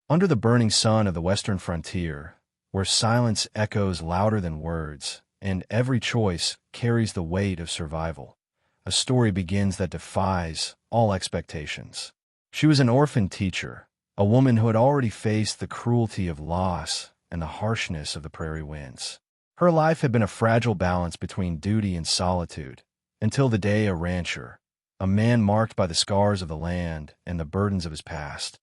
Under the burning sun of the western frontier, where silence echoes louder than words, and every choice carries the weight of survival, a story begins that defies all expectations. She was an orphaned teacher, a woman who had already faced the cruelty of loss and the harshness of the prairie winds. Her life had been a fragile balance between duty and solitude, until the day a rancher, a man marked by the scars of the land and the burdens of his past,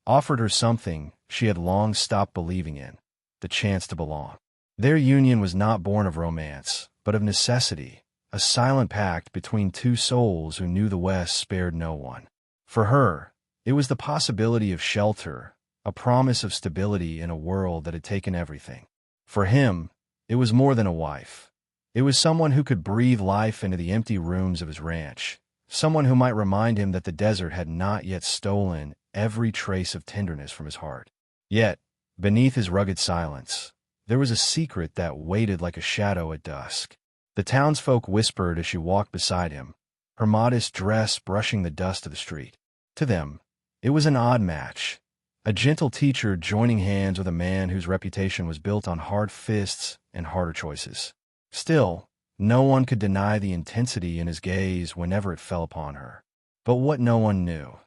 offered her something she had long stopped believing in: the chance to belong. Their union was not born of romance, but of necessity, a silent pact between two souls who knew the West spared no one. For her, it was the possibility of shelter, a promise of stability in a world that had taken everything. For him, it was more than a wife. It was someone who could breathe life into the empty rooms of his ranch, someone who might remind him that the desert had not yet stolen every trace of tenderness from his heart. Yet, beneath his rugged silence, there was a secret that waited like a shadow at dusk. The townsfolk whispered as she walked beside him, her modest dress brushing the dust of the street. To them, it was an odd match, a gentle teacher joining hands with a man whose reputation was built on hard fists and harder choices. Still, no one could deny the intensity in his gaze whenever it fell upon her. But what no one knew,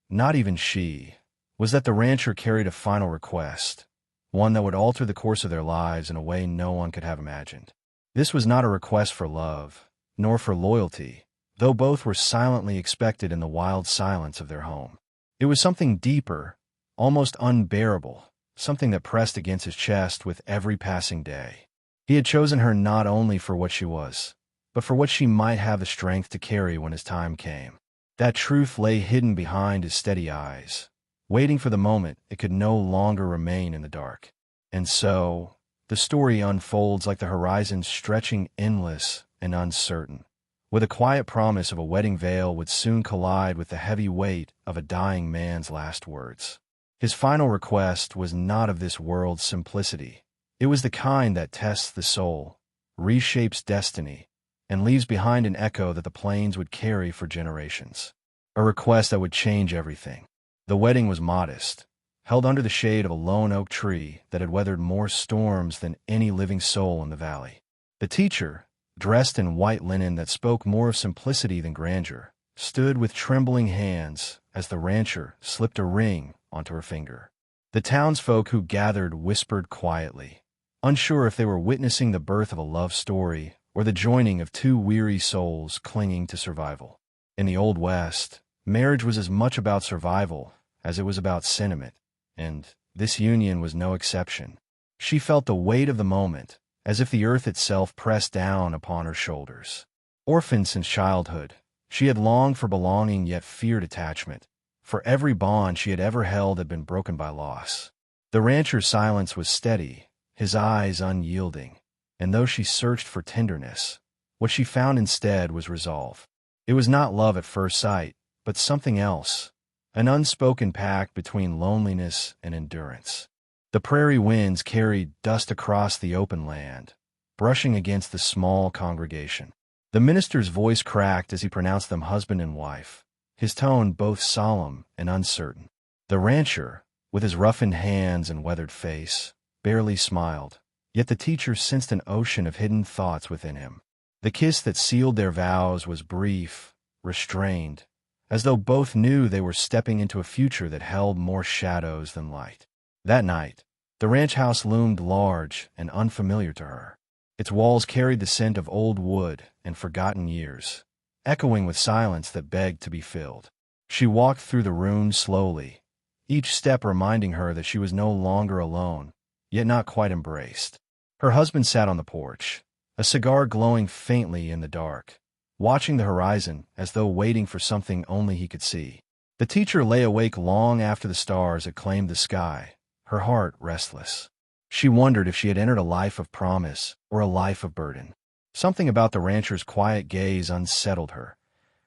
not even she, was that the rancher carried a final request, one that would alter the course of their lives in a way no one could have imagined. This was not a request for love, nor for loyalty, though both were silently expected in the wild silence of their home. It was something deeper, almost unbearable, something that pressed against his chest with every passing day. He had chosen her not only for what she was, but for what she might have the strength to carry when his time came. That truth lay hidden behind his steady eyes, waiting for the moment it could no longer remain in the dark. And so, the story unfolds like the horizon stretching endless and uncertain, with a quiet promise of a wedding veil would soon collide with the heavy weight of a dying man's last words. His final request was not of this world's simplicity. It was the kind that tests the soul, reshapes destiny, and leaves behind an echo that the plains would carry for generations. A request that would change everything. The wedding was modest, held under the shade of a lone oak tree that had weathered more storms than any living soul in the valley. The teacher, dressed in white linen that spoke more of simplicity than grandeur, stood with trembling hands as the rancher slipped a ring onto her finger. The townsfolk who gathered whispered quietly, unsure if they were witnessing the birth of a love story or the joining of two weary souls clinging to survival. In the Old West, marriage was as much about survival as it was about sentiment, and this union was no exception. She felt the weight of the moment, as if the earth itself pressed down upon her shoulders. Orphaned since childhood, she had longed for belonging yet feared attachment, for every bond she had ever held had been broken by loss. The rancher's silence was steady, his eyes unyielding, and though she searched for tenderness, what she found instead was resolve. It was not love at first sight, but something else, an unspoken pact between loneliness and endurance. The prairie winds carried dust across the open land, brushing against the small congregation. The minister's voice cracked as he pronounced them husband and wife, his tone both solemn and uncertain. The rancher, with his roughened hands and weathered face, barely smiled, yet the teacher sensed an ocean of hidden thoughts within him. The kiss that sealed their vows was brief, restrained, as though both knew they were stepping into a future that held more shadows than light. That night, the ranch house loomed large and unfamiliar to her. Its walls carried the scent of old wood and forgotten years, echoing with silence that begged to be filled. She walked through the rooms slowly, each step reminding her that she was no longer alone, yet not quite embraced. Her husband sat on the porch, a cigar glowing faintly in the dark, watching the horizon as though waiting for something only he could see. The teacher lay awake long after the stars had claimed the sky, her heart restless. She wondered if she had entered a life of promise or a life of burden. Something about the rancher's quiet gaze unsettled her,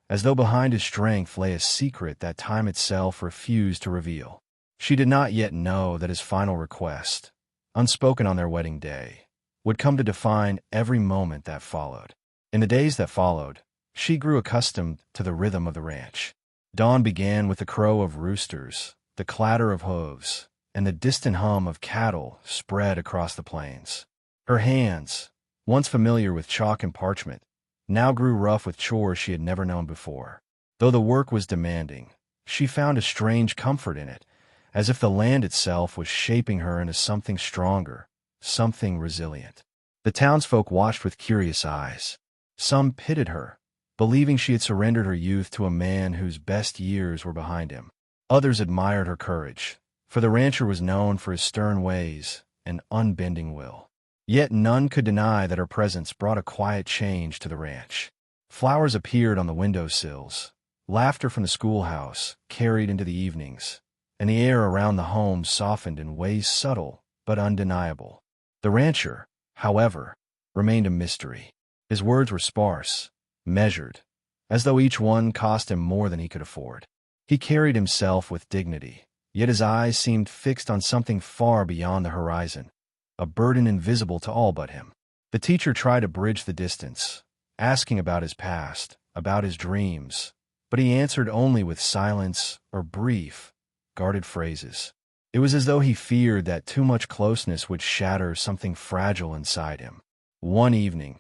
as though behind his strength lay a secret that time itself refused to reveal. She did not yet know that his final request, unspoken on their wedding day, would come to define every moment that followed. In the days that followed, she grew accustomed to the rhythm of the ranch. Dawn began with the crow of roosters, the clatter of hooves, and the distant hum of cattle spread across the plains. Her hands, once familiar with chalk and parchment, now grew rough with chores she had never known before. Though the work was demanding, she found a strange comfort in it, as if the land itself was shaping her into something stronger, something resilient. The townsfolk watched with curious eyes. Some pitied her, believing she had surrendered her youth to a man whose best years were behind him. Others admired her courage, for the rancher was known for his stern ways and unbending will. Yet none could deny that her presence brought a quiet change to the ranch. Flowers appeared on the windowsills, laughter from the schoolhouse carried into the evenings, and the air around the home softened in ways subtle but undeniable. The rancher, however, remained a mystery. His words were sparse, measured, as though each one cost him more than he could afford. He carried himself with dignity, yet his eyes seemed fixed on something far beyond the horizon, a burden invisible to all but him. The teacher tried to bridge the distance, asking about his past, about his dreams, but he answered only with silence or brief, guarded phrases. It was as though he feared that too much closeness would shatter something fragile inside him. One evening,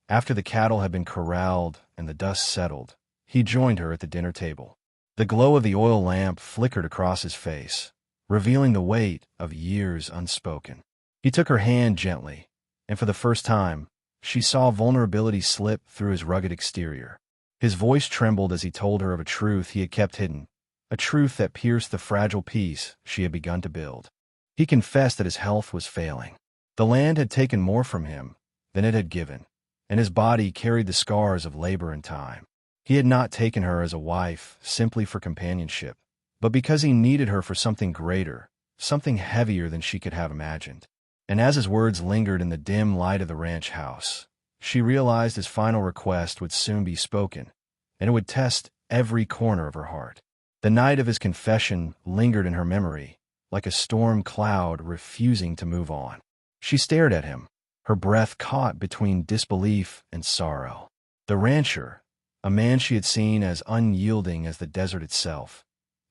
after the cattle had been corralled and the dust settled, he joined her at the dinner table. The glow of the oil lamp flickered across his face, revealing the weight of years unspoken. He took her hand gently, and for the first time, she saw vulnerability slip through his rugged exterior. His voice trembled as he told her of a truth he had kept hidden, a truth that pierced the fragile peace she had begun to build. He confessed that his health was failing. The land had taken more from him than it had given, and his body carried the scars of labor and time. He had not taken her as a wife simply for companionship, but because he needed her for something greater, something heavier than she could have imagined. And as his words lingered in the dim light of the ranch house, she realized his final request would soon be spoken, and it would test every corner of her heart. The night of his confession lingered in her memory, like a storm cloud refusing to move on. She stared at him, her breath caught between disbelief and sorrow. The rancher, a man she had seen as unyielding as the desert itself,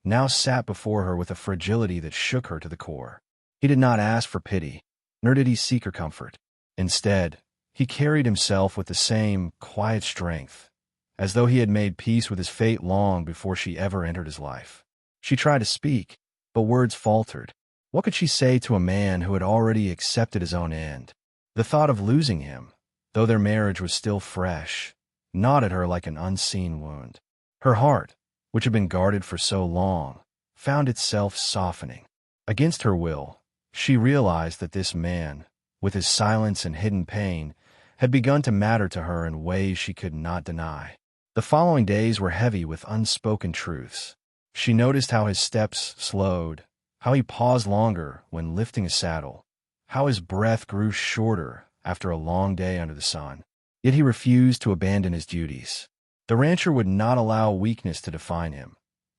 now sat before her with a fragility that shook her to the core. He did not ask for pity, nor did he seek her comfort. Instead, he carried himself with the same quiet strength, as though he had made peace with his fate long before she ever entered his life. She tried to speak, but words faltered. What could she say to a man who had already accepted his own end? The thought of losing him, though their marriage was still fresh, gnawed at her like an unseen wound. Her heart, which had been guarded for so long, found itself softening. Against her will, she realized that this man, with his silence and hidden pain, had begun to matter to her in ways she could not deny. The following days were heavy with unspoken truths. She noticed how his steps slowed, how he paused longer when lifting a saddle, how his breath grew shorter after a long day under the sun. Yet he refused to abandon his duties. The rancher would not allow weakness to define him,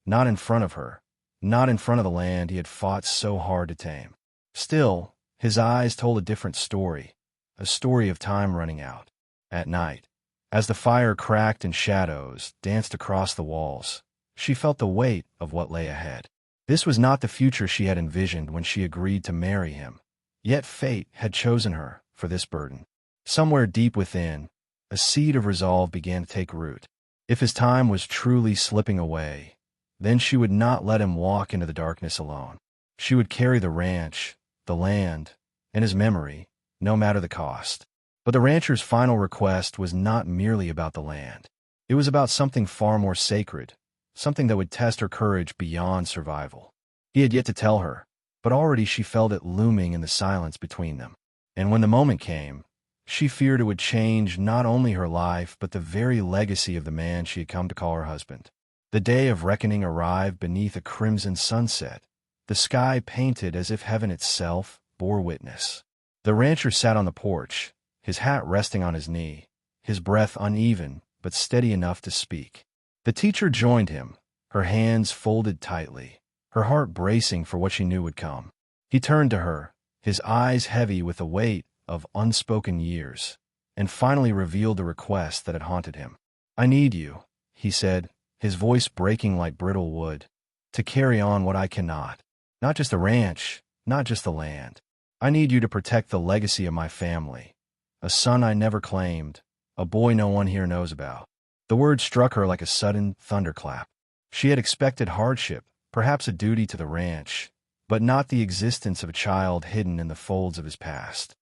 not in front of her, not in front of the land he had fought so hard to tame. Still, his eyes told a different story, a story of time running out. At night, as the fire cracked and shadows danced across the walls, she felt the weight of what lay ahead. This was not the future she had envisioned when she agreed to marry him, yet fate had chosen her for this burden. Somewhere deep within, a seed of resolve began to take root. If his time was truly slipping away, then she would not let him walk into the darkness alone. She would carry the ranch, the land, and his memory, no matter the cost. But the rancher's final request was not merely about the land. It was about something far more sacred, something that would test her courage beyond survival. He had yet to tell her, but already she felt it looming in the silence between them. And when the moment came, she feared it would change not only her life but the very legacy of the man she had come to call her husband. The day of reckoning arrived beneath a crimson sunset, the sky painted as if heaven itself bore witness. The rancher sat on the porch, his hat resting on his knee, his breath uneven but steady enough to speak. The teacher joined him, her hands folded tightly, her heart bracing for what she knew would come. He turned to her, his eyes heavy with the weight of unspoken years, and finally revealed the request that had haunted him. "I need you," he said, his voice breaking like brittle wood, "to carry on what I cannot. Not just the ranch, not just the land. I need you to protect the legacy of my family. A son I never claimed, a boy no one here knows about." The word struck her like a sudden thunderclap. She had expected hardship, perhaps a duty to the ranch, but not the existence of a child hidden in the folds of his past.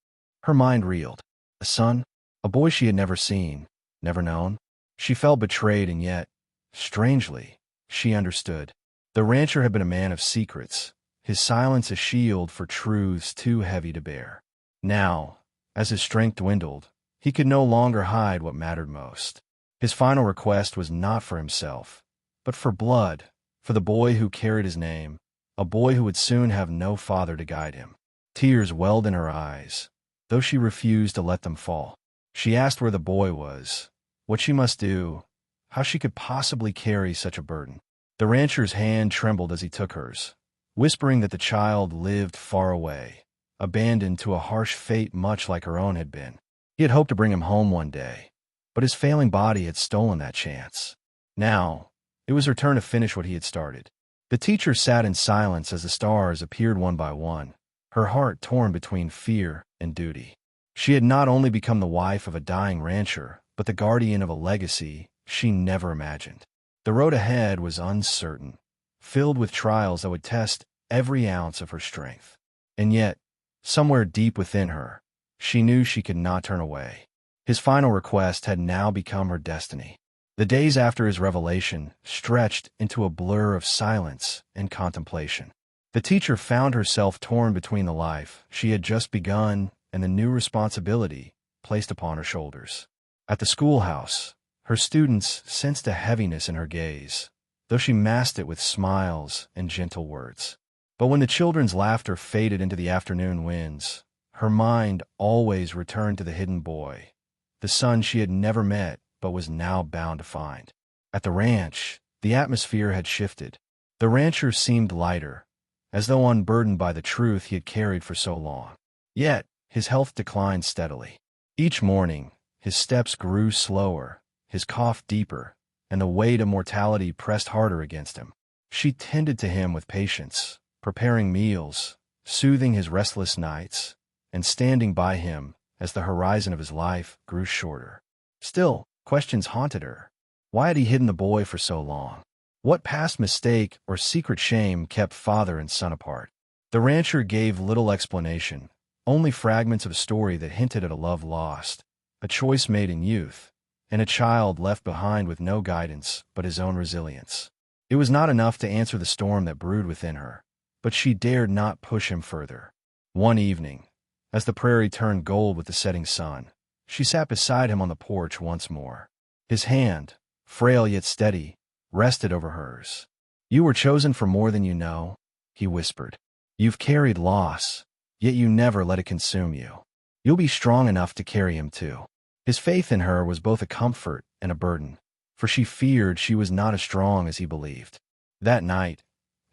Her mind reeled. A son? A boy she had never seen, never known? She felt betrayed, and yet, strangely, she understood. The rancher had been a man of secrets, his silence a shield for truths too heavy to bear. Now, as his strength dwindled, he could no longer hide what mattered most. His final request was not for himself, but for blood, for the boy who carried his name, a boy who would soon have no father to guide him. Tears welled in her eyes, though she refused to let them fall. She asked where the boy was, what she must do, how she could possibly carry such a burden. The rancher's hand trembled as he took hers, whispering that the child lived far away, abandoned to a harsh fate much like her own had been. He had hoped to bring him home one day, but his failing body had stolen that chance. Now, it was her turn to finish what he had started. The teacher sat in silence as the stars appeared one by one, her heart torn between fear and duty. She had not only become the wife of a dying rancher, but the guardian of a legacy she never imagined. The road ahead was uncertain, filled with trials that would test every ounce of her strength. And yet, somewhere deep within her, she knew she could not turn away. His final request had now become her destiny. The days after his revelation stretched into a blur of silence and contemplation. The teacher found herself torn between the life she had just begun and the new responsibility placed upon her shoulders. At the schoolhouse, her students sensed a heaviness in her gaze, though she masked it with smiles and gentle words. But when the children's laughter faded into the afternoon winds, her mind always returned to the hidden boy, the son she had never met but was now bound to find. At the ranch, the atmosphere had shifted. The rancher seemed lighter, as though unburdened by the truth he had carried for so long. Yet, his health declined steadily. Each morning, his steps grew slower, his cough deeper, and the weight of mortality pressed harder against him. She tended to him with patience, preparing meals, soothing his restless nights, and standing by him as the horizon of his life grew shorter. Still, questions haunted her. Why had he hidden the boy for so long? What past mistake or secret shame kept father and son apart? The rancher gave little explanation, only fragments of a story that hinted at a love lost, a choice made in youth, and a child left behind with no guidance but his own resilience. It was not enough to answer the storm that brewed within her, but she dared not push him further. One evening, as the prairie turned gold with the setting sun, she sat beside him on the porch once more. His hand, frail yet steady, rested over hers. "You were chosen for more than you know," he whispered. "You've carried loss, yet you never let it consume you. You'll be strong enough to carry him too." His faith in her was both a comfort and a burden, for she feared she was not as strong as he believed. That night,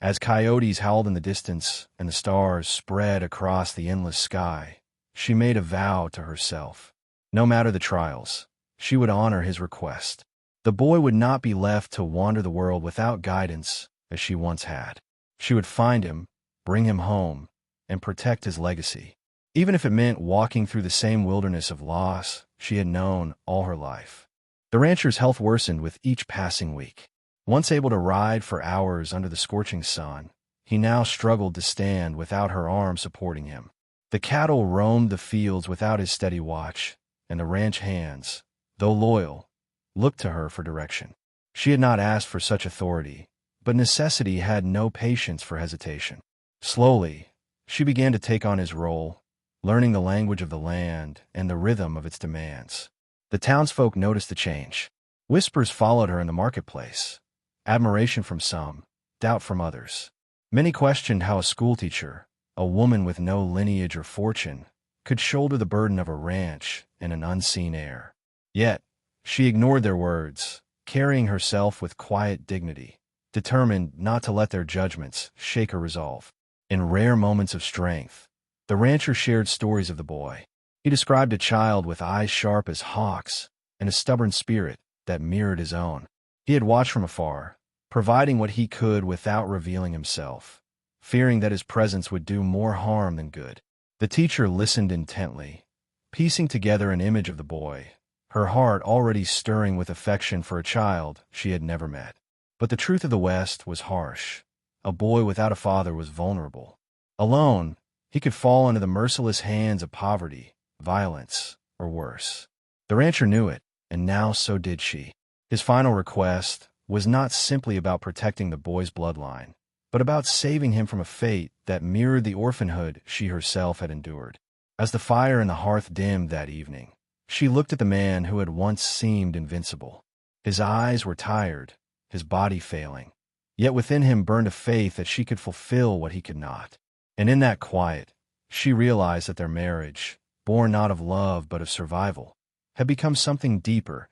as coyotes howled in the distance and the stars spread across the endless sky, she made a vow to herself. No matter the trials, she would honor his request. The boy would not be left to wander the world without guidance as she once had. She would find him, bring him home, and protect his legacy, even if it meant walking through the same wilderness of loss she had known all her life. The rancher's health worsened with each passing week. Once able to ride for hours under the scorching sun, he now struggled to stand without her arm supporting him. The cattle roamed the fields without his steady watch, and the ranch hands, though loyal, looked to her for direction. She had not asked for such authority, but necessity had no patience for hesitation. Slowly, she began to take on his role, learning the language of the land and the rhythm of its demands. The townsfolk noticed the change. Whispers followed her in the marketplace, admiration from some, doubt from others. Many questioned how a schoolteacher, a woman with no lineage or fortune, could shoulder the burden of a ranch in an unseen air. Yet, she ignored their words, carrying herself with quiet dignity, determined not to let their judgments shake her resolve. In rare moments of strength, the rancher shared stories of the boy. He described a child with eyes sharp as hawks and a stubborn spirit that mirrored his own. He had watched from afar, providing what he could without revealing himself, fearing that his presence would do more harm than good. The teacher listened intently, piecing together an image of the boy, her heart already stirring with affection for a child she had never met. But the truth of the West was harsh. A boy without a father was vulnerable. Alone, he could fall into the merciless hands of poverty, violence, or worse. The rancher knew it, and now so did she. His final request was not simply about protecting the boy's bloodline, but about saving him from a fate that mirrored the orphanhood she herself had endured. As the fire in the hearth dimmed that evening, she looked at the man who had once seemed invincible. His eyes were tired, his body failing, yet within him burned a faith that she could fulfill what he could not. And in that quiet, she realized that their marriage, born not of love but of survival, had become something deeper,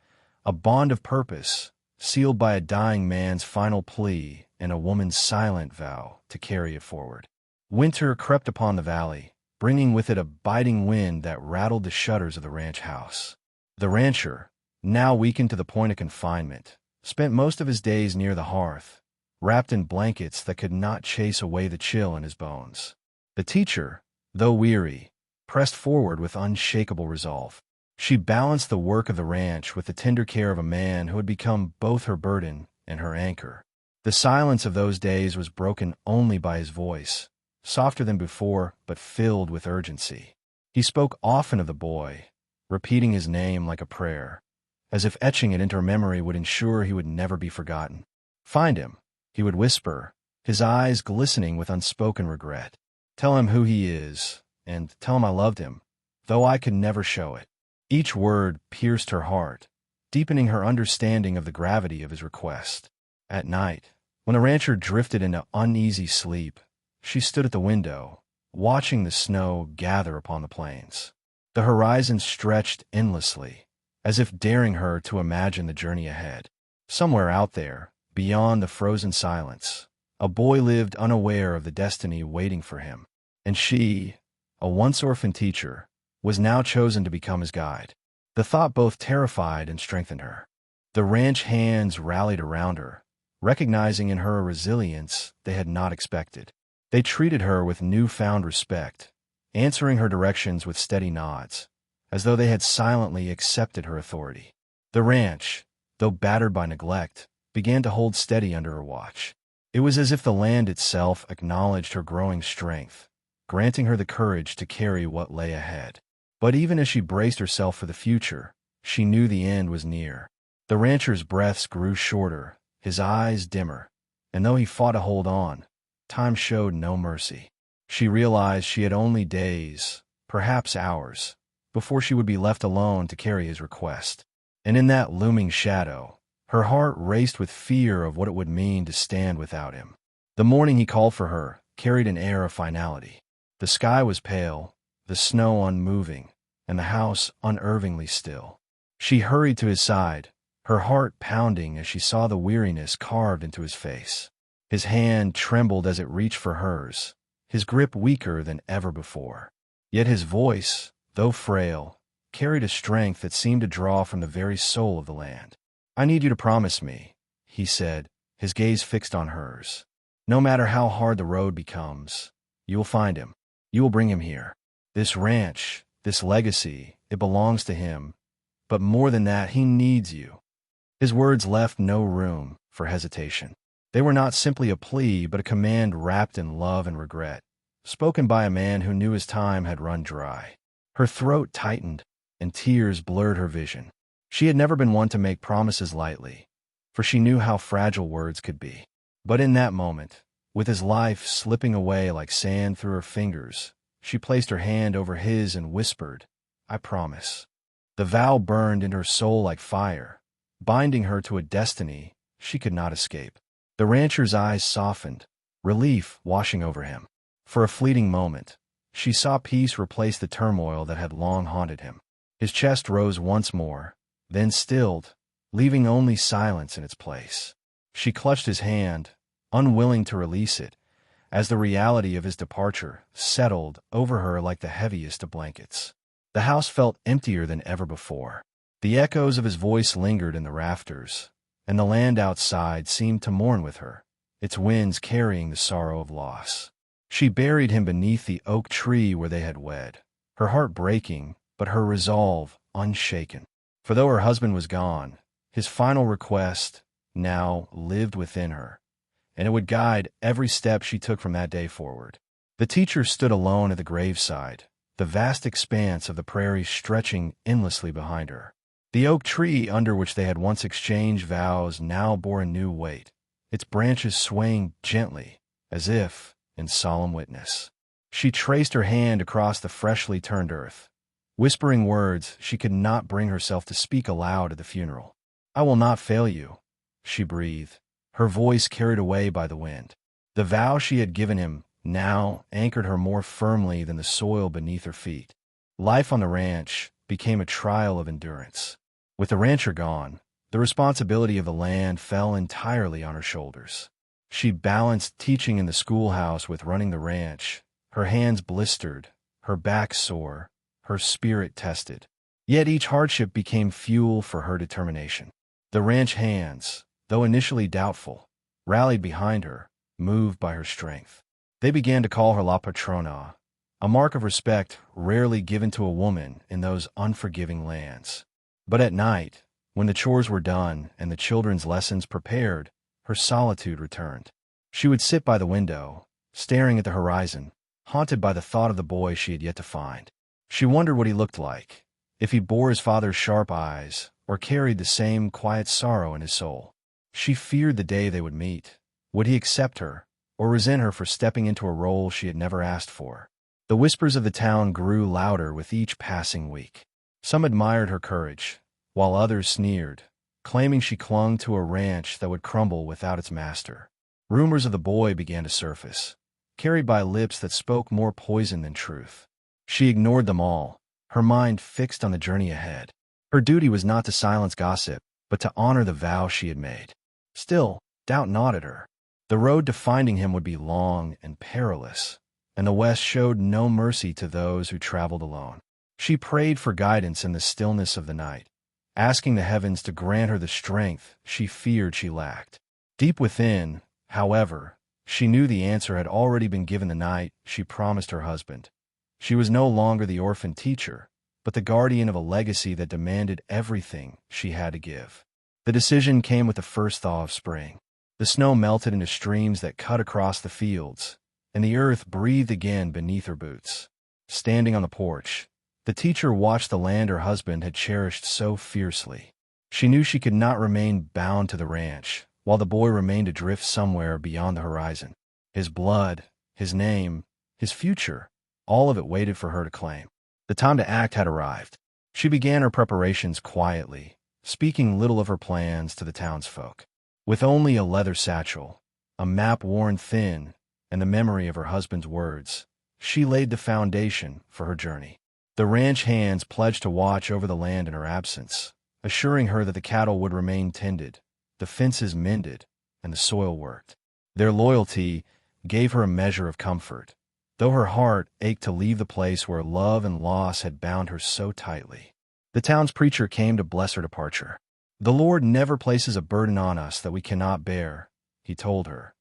a bond of purpose, sealed by a dying man's final plea and a woman's silent vow to carry it forward. Winter crept upon the valley, bringing with it a biting wind that rattled the shutters of the ranch house. The rancher, now weakened to the point of confinement, spent most of his days near the hearth, wrapped in blankets that could not chase away the chill in his bones. The teacher, though weary, pressed forward with unshakable resolve. She balanced the work of the ranch with the tender care of a man who had become both her burden and her anchor. The silence of those days was broken only by his voice, softer than before, but filled with urgency. He spoke often of the boy, repeating his name like a prayer, as if etching it into her memory would ensure he would never be forgotten. "Find him," he would whisper, his eyes glistening with unspoken regret. "Tell him who he is, and tell him I loved him, though I could never show it." Each word pierced her heart, deepening her understanding of the gravity of his request. At night, when the rancher drifted into uneasy sleep, she stood at the window, watching the snow gather upon the plains. The horizon stretched endlessly, as if daring her to imagine the journey ahead. Somewhere out there, beyond the frozen silence, a boy lived unaware of the destiny waiting for him. And she, a once orphaned teacher, was now chosen to become his guide. The thought both terrified and strengthened her. The ranch hands rallied around her, recognizing in her a resilience they had not expected. They treated her with newfound respect, answering her directions with steady nods, as though they had silently accepted her authority. The ranch, though battered by neglect, began to hold steady under her watch. It was as if the land itself acknowledged her growing strength, granting her the courage to carry what lay ahead. But even as she braced herself for the future, she knew the end was near. The rancher's breaths grew shorter, his eyes dimmer, and though he fought to hold on, time showed no mercy. She realized she had only days, perhaps hours, before she would be left alone to carry his request. And in that looming shadow, her heart raced with fear of what it would mean to stand without him. The morning he called for her carried an air of finality. The sky was pale, the snow unmoving, and the house unervingly still. She hurried to his side, her heart pounding as she saw the weariness carved into his face. His hand trembled as it reached for hers, his grip weaker than ever before. Yet his voice, though frail, carried a strength that seemed to draw from the very soul of the land. "I need you to promise me," he said, his gaze fixed on hers. "No matter how hard the road becomes, you will find him. You will bring him here. This ranch, this legacy, it belongs to him. But more than that, he needs you." His words left no room for hesitation. They were not simply a plea, but a command wrapped in love and regret, spoken by a man who knew his time had run dry. Her throat tightened, and tears blurred her vision. She had never been one to make promises lightly, for she knew how fragile words could be. But in that moment, with his life slipping away like sand through her fingers, she placed her hand over his and whispered, "I promise." The vow burned in her soul like fire, binding her to a destiny she could not escape. The rancher's eyes softened, relief washing over him. For a fleeting moment, she saw peace replace the turmoil that had long haunted him. His chest rose once more, then stilled, leaving only silence in its place. She clutched his hand, unwilling to release it, as the reality of his departure settled over her like the heaviest of blankets. The house felt emptier than ever before. The echoes of his voice lingered in the rafters, and the land outside seemed to mourn with her, its winds carrying the sorrow of loss. She buried him beneath the oak tree where they had wed, her heart breaking, but her resolve unshaken. For though her husband was gone, his final request now lived within her, and it would guide every step she took from that day forward. The teacher stood alone at the graveside, the vast expanse of the prairie stretching endlessly behind her. The oak tree under which they had once exchanged vows now bore a new weight, its branches swaying gently, as if in solemn witness. She traced her hand across the freshly turned earth, whispering words she could not bring herself to speak aloud at the funeral. "I will not fail you," she breathed, her voice carried away by the wind. The vow she had given him now anchored her more firmly than the soil beneath her feet. Life on the ranch became a trial of endurance. With the rancher gone, the responsibility of the land fell entirely on her shoulders. She balanced teaching in the schoolhouse with running the ranch, her hands blistered, her back sore, her spirit tested. Yet each hardship became fuel for her determination. The ranch hands, though initially doubtful, rallied behind her, moved by her strength. They began to call her La Patrona, a mark of respect rarely given to a woman in those unforgiving lands. But at night, when the chores were done and the children's lessons prepared, her solitude returned. She would sit by the window, staring at the horizon, haunted by the thought of the boy she had yet to find. She wondered what he looked like, if he bore his father's sharp eyes or carried the same quiet sorrow in his soul. She feared the day they would meet. Would he accept her, or resent her for stepping into a role she had never asked for? The whispers of the town grew louder with each passing week. Some admired her courage, while others sneered, claiming she clung to a ranch that would crumble without its master. Rumors of the boy began to surface, carried by lips that spoke more poison than truth. She ignored them all, her mind fixed on the journey ahead. Her duty was not to silence gossip, but to honor the vow she had made. Still, doubt gnawed at her. The road to finding him would be long and perilous, and the West showed no mercy to those who traveled alone. She prayed for guidance in the stillness of the night, asking the heavens to grant her the strength she feared she lacked. Deep within, however, she knew the answer had already been given the night she promised her husband. She was no longer the orphan teacher, but the guardian of a legacy that demanded everything she had to give. The decision came with the first thaw of spring. The snow melted into streams that cut across the fields, and the earth breathed again beneath her boots. Standing on the porch, the teacher watched the land her husband had cherished so fiercely. She knew she could not remain bound to the ranch, while the boy remained adrift somewhere beyond the horizon. His blood, his name, his future, all of it waited for her to claim. The time to act had arrived. She began her preparations quietly, speaking little of her plans to the townsfolk. With only a leather satchel, a map worn thin, and the memory of her husband's words, she laid the foundation for her journey. The ranch hands pledged to watch over the land in her absence, assuring her that the cattle would remain tended, the fences mended, and the soil worked. Their loyalty gave her a measure of comfort, though her heart ached to leave the place where love and loss had bound her so tightly. The town's preacher came to bless her departure. "The Lord never places a burden on us that we cannot bear," he told her,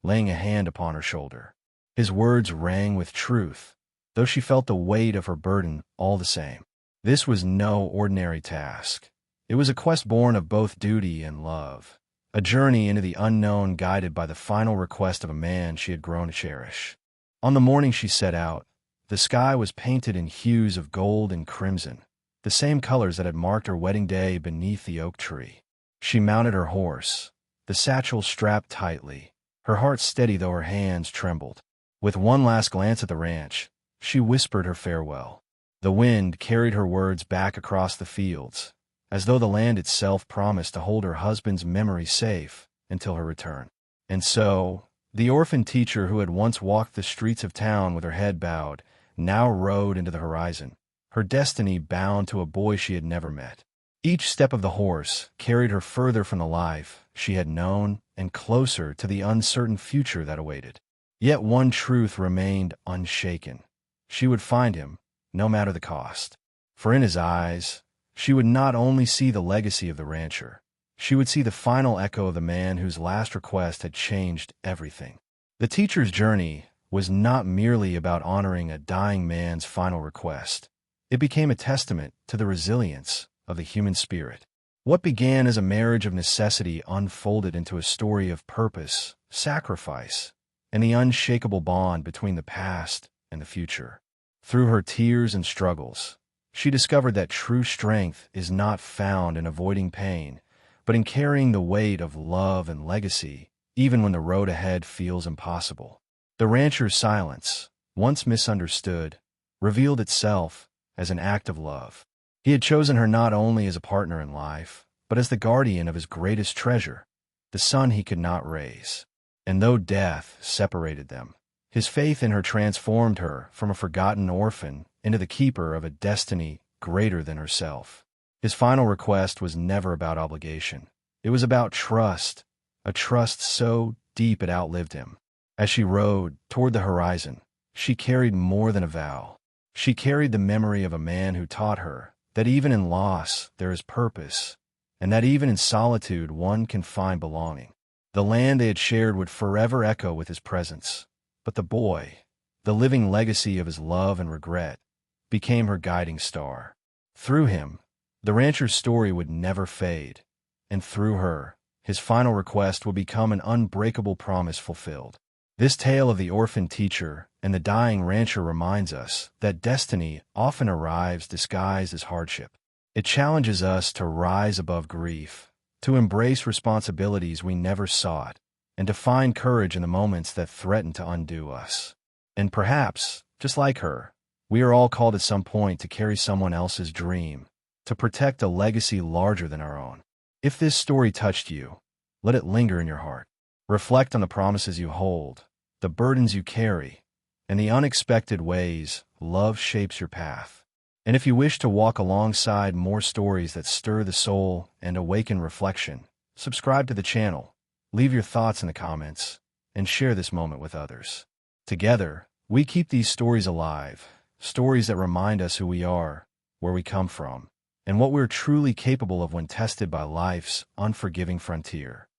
laying a hand upon her shoulder. His words rang with truth, though she felt the weight of her burden all the same. This was no ordinary task. It was a quest born of both duty and love, a journey into the unknown guided by the final request of a man she had grown to cherish. On the morning she set out, the sky was painted in hues of gold and crimson, the same colors that had marked her wedding day beneath the oak tree. She mounted her horse, the satchel strapped tightly, her heart steady though her hands trembled. With one last glance at the ranch, she whispered her farewell. The wind carried her words back across the fields, as though the land itself promised to hold her husband's memory safe until her return. And so, the orphan teacher who had once walked the streets of town with her head bowed, now rode into the horizon, her destiny bound to a boy she had never met. Each step of the horse carried her further from the life she had known and closer to the uncertain future that awaited. Yet one truth remained unshaken. She would find him, no matter the cost. For in his eyes, she would not only see the legacy of the rancher, she would see the final echo of the man whose last request had changed everything. The teacher's journey was not merely about honoring a dying man's final request. It became a testament to the resilience of the human spirit. What began as a marriage of necessity unfolded into a story of purpose, sacrifice, and the unshakable bond between the past and the future. Through her tears and struggles, she discovered that true strength is not found in avoiding pain, but in carrying the weight of love and legacy, even when the road ahead feels impossible. The rancher's silence, once misunderstood, revealed itself as an act of love. He had chosen her not only as a partner in life, but as the guardian of his greatest treasure, the son he could not raise. And though death separated them, his faith in her transformed her from a forgotten orphan into the keeper of a destiny greater than herself. His final request was never about obligation. It was about trust, a trust so deep it outlived him. As she rode toward the horizon, she carried more than a vow. She carried the memory of a man who taught her that even in loss there is purpose, and that even in solitude one can find belonging. The land they had shared would forever echo with his presence, but the boy, the living legacy of his love and regret, became her guiding star. Through him, the rancher's story would never fade, and through her, his final request would become an unbreakable promise fulfilled. This tale of the orphan teacher and the dying rancher reminds us that destiny often arrives disguised as hardship. It challenges us to rise above grief, to embrace responsibilities we never sought, and to find courage in the moments that threaten to undo us. And perhaps, just like her, we are all called at some point to carry someone else's dream, to protect a legacy larger than our own. If this story touched you, let it linger in your heart. Reflect on the promises you hold, the burdens you carry, and the unexpected ways love shapes your path. And if you wish to walk alongside more stories that stir the soul and awaken reflection, subscribe to the channel, leave your thoughts in the comments, and share this moment with others. Together, we keep these stories alive, stories that remind us who we are, where we come from, and what we're truly capable of when tested by life's unforgiving frontier.